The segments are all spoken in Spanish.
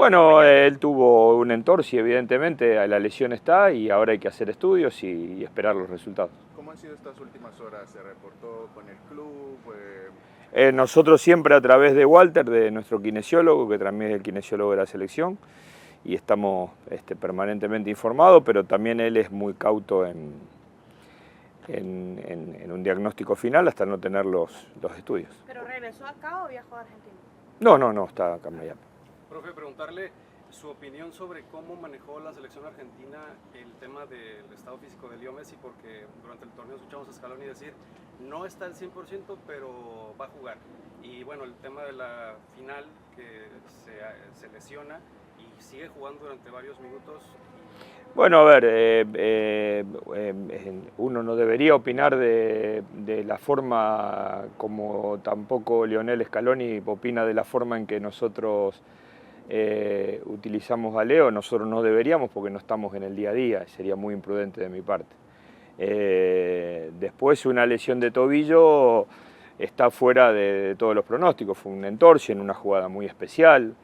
Bueno, él tuvo un entorse, evidentemente, la lesión está y ahora hay que hacer estudios y esperar los resultados. ¿Cómo han sido estas últimas horas? ¿Se reportó con el club? Nosotros siempre a través de Walter, de nuestro kinesiólogo, que también es el kinesiólogo de la selección, y estamos permanentemente informados, pero también él es muy cauto en un diagnóstico final hasta no tener los estudios. ¿Pero regresó acá o viajó a Argentina? No, está acá en Miami. Profe, preguntarle su opinión sobre cómo manejó la selección argentina el tema del estado físico de Leo Messi, porque durante el torneo escuchamos a Scaloni decir no está al 100%, pero va a jugar. Y bueno, el tema de la final, que se lesiona y sigue jugando durante varios minutos. Bueno, a ver, uno no debería opinar de la forma como tampoco Lionel Scaloni opina de la forma en que nosotros utilizamos a Leo. Nosotros no deberíamos porque no estamos en el día a día, sería muy imprudente de mi parte. Después una lesión de tobillo está fuera de todos los pronósticos, fue un entorse en una jugada muy especial,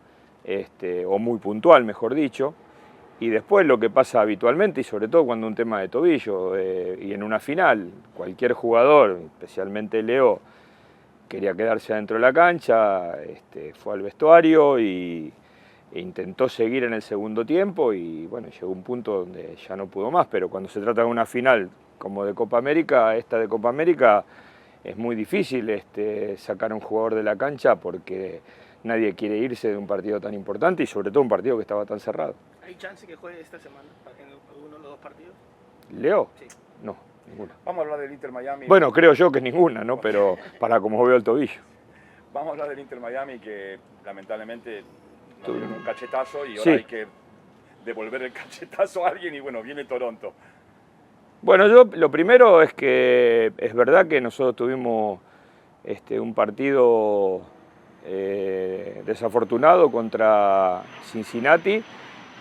o muy puntual, mejor dicho. Y después lo que pasa habitualmente, y sobre todo cuando un tema de tobillo, y en una final, cualquier jugador, especialmente Leo, quería quedarse adentro de la cancha, fue al vestuario e intentó seguir en el segundo tiempo y bueno, llegó un punto donde ya no pudo más, pero cuando se trata de una final como de Copa América, esta de Copa América, es muy difícil sacar a un jugador de la cancha porque nadie quiere irse de un partido tan importante y sobre todo un partido que estaba tan cerrado. ¿Hay chance que juegue esta semana en alguno de los dos partidos? ¿Leo? Sí. No, ninguna. Vamos a hablar del Inter Miami. Bueno, creo yo que ninguna, ¿no? Pero para como veo el tobillo. Vamos a hablar del Inter Miami que lamentablemente nos dieron un cachetazo y ahora Sí. hay que devolver el cachetazo a alguien y bueno, viene Toronto. Bueno, yo lo primero es que es verdad que nosotros tuvimos un partido desafortunado contra Cincinnati,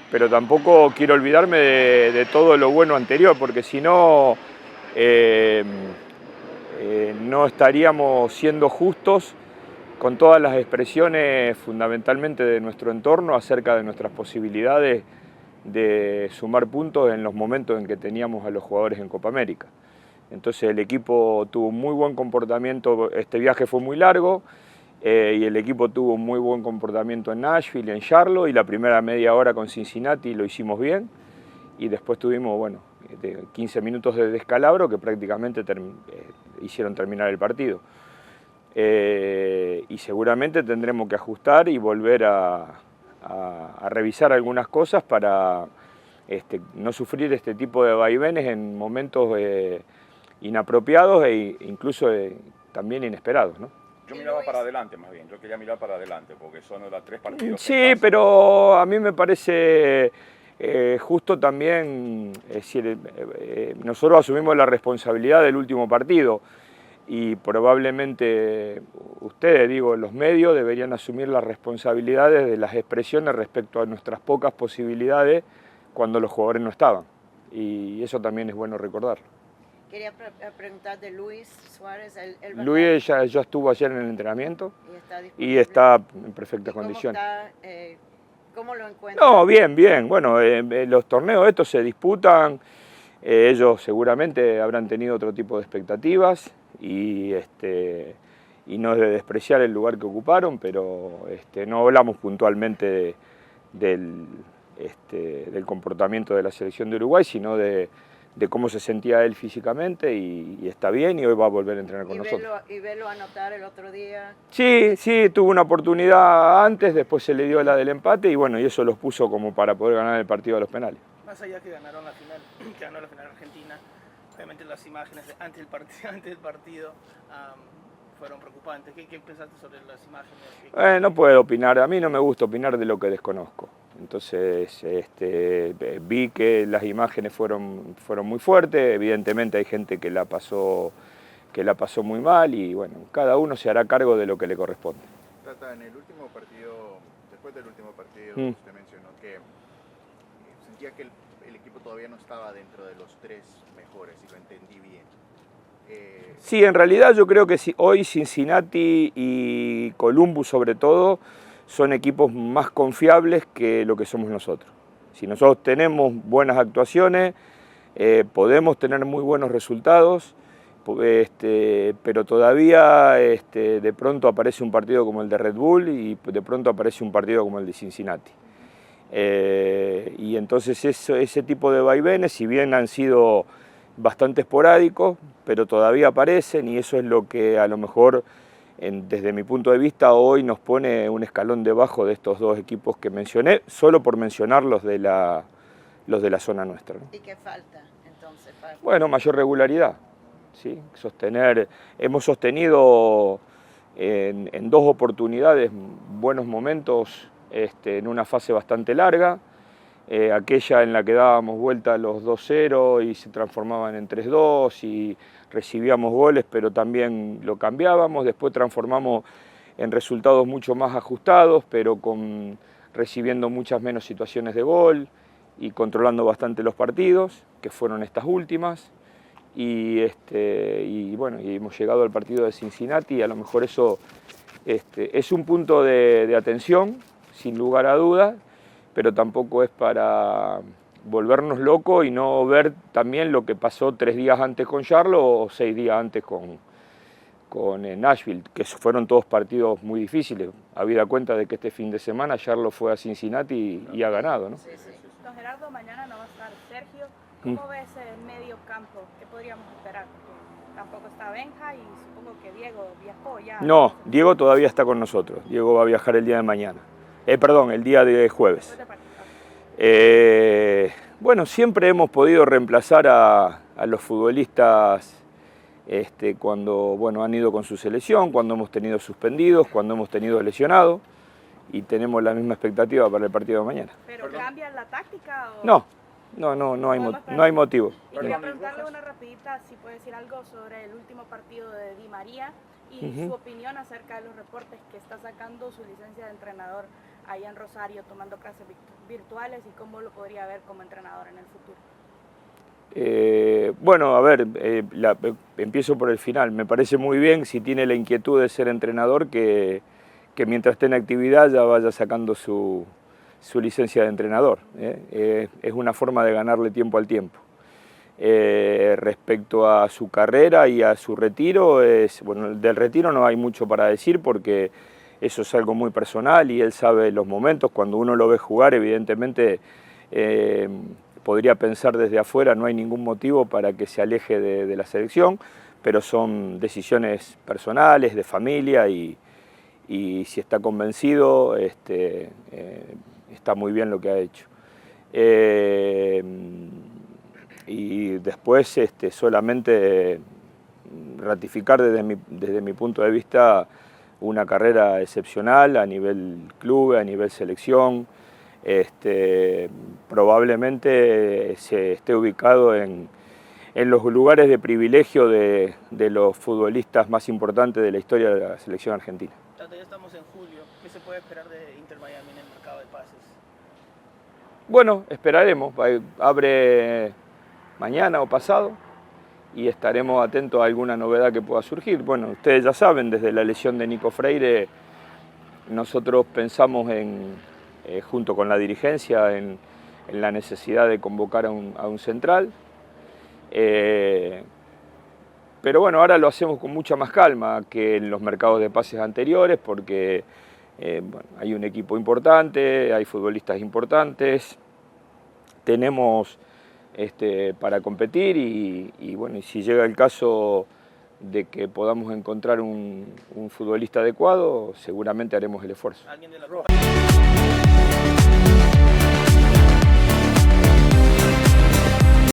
pero tampoco quiero olvidarme de todo lo bueno anterior, porque si no, no estaríamos siendo justos con todas las expresiones fundamentalmente de nuestro entorno acerca de nuestras posibilidades de sumar puntos en los momentos en que teníamos a los jugadores en Copa América. Entonces el equipo tuvo un muy buen comportamiento, este viaje fue muy largo, y el equipo tuvo un muy buen comportamiento en Nashville, en Charlotte, y la primera media hora con Cincinnati lo hicimos bien, y después tuvimos, bueno, 15 minutos de descalabro que prácticamente hicieron terminar el partido. Y seguramente tendremos que ajustar y volver a revisar algunas cosas para no sufrir este tipo de vaivenes en momentos inapropiados e incluso también inesperados, ¿no? Yo miraba para adelante más bien, yo quería mirar para adelante porque son ahora 3 partidos. Sí, pero a mí me parece justo también, es decir, nosotros asumimos la responsabilidad del último partido y probablemente ustedes, digo, los medios deberían asumir las responsabilidades de las expresiones respecto a nuestras pocas posibilidades cuando los jugadores no estaban. Y eso también es bueno recordarlo. Quería preguntar de Luis Suárez. Luis ya estuvo ayer en el entrenamiento y y está en perfectas condiciones. ¿Cómo lo encuentran? No, bien. Bueno, los torneos estos se disputan, ellos seguramente habrán tenido otro tipo de expectativas y no es de despreciar el lugar que ocuparon, pero no hablamos puntualmente del comportamiento de la selección de Uruguay, sino de cómo se sentía él físicamente y está bien y hoy va a volver a entrenar con nosotros. ¿Y verlo anotar el otro día? Sí, tuvo una oportunidad antes, después se le dio la del empate y bueno, y eso los puso como para poder ganar el partido a los penales. Más allá que ganaron la final, que ganó la final Argentina, obviamente las imágenes antes del partido fueron preocupantes. ¿Qué pensaste sobre las imágenes? No puedo opinar, a mí no me gusta opinar de lo que desconozco. Entonces vi que las imágenes fueron muy fuertes, evidentemente hay gente que la pasó muy mal y bueno, cada uno se hará cargo de lo que le corresponde. Tata, en el último partido, después del último partido, usted mencionó que sentía que el equipo todavía no estaba dentro de los 3 mejores, si lo entendí bien. Sí, en realidad yo creo que hoy Cincinnati y Columbus sobre todo son equipos más confiables que lo que somos nosotros. Si nosotros tenemos buenas actuaciones, podemos tener muy buenos resultados, pero todavía de pronto aparece un partido como el de Red Bull y de pronto aparece un partido como el de Cincinnati. Y entonces ese tipo de vaivenes, si bien han sido bastante esporádicos, pero todavía aparecen, y eso es lo que a lo mejor, desde mi punto de vista, hoy nos pone un escalón debajo de estos dos equipos que mencioné, solo por mencionar los de la zona nuestra, ¿no? ¿Y qué falta entonces? Bueno, mayor regularidad, ¿sí? Hemos sostenido en dos oportunidades buenos momentos en una fase bastante larga, aquella en la que dábamos vuelta a los 2-0 y se transformaban en 3-2 y recibíamos goles, pero también lo cambiábamos. Después transformamos en resultados mucho más ajustados, pero recibiendo muchas menos situaciones de gol y controlando bastante los partidos, que fueron estas últimas. Y bueno, y hemos llegado al partido de Cincinnati, y a lo mejor eso es un punto de atención, sin lugar a dudas, pero tampoco es para volvernos locos y no ver también lo que pasó 3 días antes con Charlotte o 6 días antes con Nashville, que fueron todos partidos muy difíciles. Habida cuenta de que este fin de semana Charlotte fue a Cincinnati y ha ganado, ¿no? Sí, sí. Don Gerardo, mañana no va a estar Sergio. ¿Cómo ves el medio campo? ¿Qué podríamos esperar? Porque tampoco está Benja y supongo que Diego viajó ya. No, Diego todavía está con nosotros. Diego va a viajar el día de mañana. Perdón, el día de jueves. Bueno, siempre hemos podido reemplazar a los futbolistas cuando han ido con su selección, cuando hemos tenido suspendidos, cuando hemos tenido lesionados, y tenemos la misma expectativa para el partido de mañana. ¿Pero cambia la táctica? O... No hay motivo. Y quería preguntarle una rapidita, si puede decir algo sobre el último partido de Di María y su opinión acerca de los reportes que está sacando su licencia de entrenador allá en Rosario, tomando clases virtuales, y cómo lo podría ver como entrenador en el futuro. Bueno, a ver, empiezo por el final. Me parece muy bien, si tiene la inquietud de ser entrenador, que mientras esté en actividad ya vaya sacando su licencia de entrenador. Es una forma de ganarle tiempo al tiempo. Respecto a su carrera y a su retiro, bueno, del retiro no hay mucho para decir porque eso es algo muy personal y él sabe los momentos. Cuando uno lo ve jugar, evidentemente podría pensar desde afuera, no hay ningún motivo para que se aleje de la selección, pero son decisiones personales, de familia, y si está convencido, está muy bien lo que ha hecho. Y después solamente ratificar desde mi punto de vista una carrera excepcional a nivel club, a nivel selección. Probablemente se esté ubicado en los lugares de privilegio de los futbolistas más importantes de la historia de la selección argentina. Ya estamos en julio. ¿Qué se puede esperar de Inter Miami en el mercado de pases? Bueno, esperaremos. Abre mañana o pasado y estaremos atentos a alguna novedad que pueda surgir. Bueno, ustedes ya saben, desde la lesión de Nico Freire, nosotros pensamos junto con la dirigencia en la necesidad de convocar a un central. Pero bueno, ahora lo hacemos con mucha más calma que en los mercados de pases anteriores, porque hay un equipo importante, hay futbolistas importantes, tenemos para competir y bueno, y si llega el caso de que podamos encontrar un futbolista adecuado, seguramente haremos el esfuerzo. ¿Alguien de la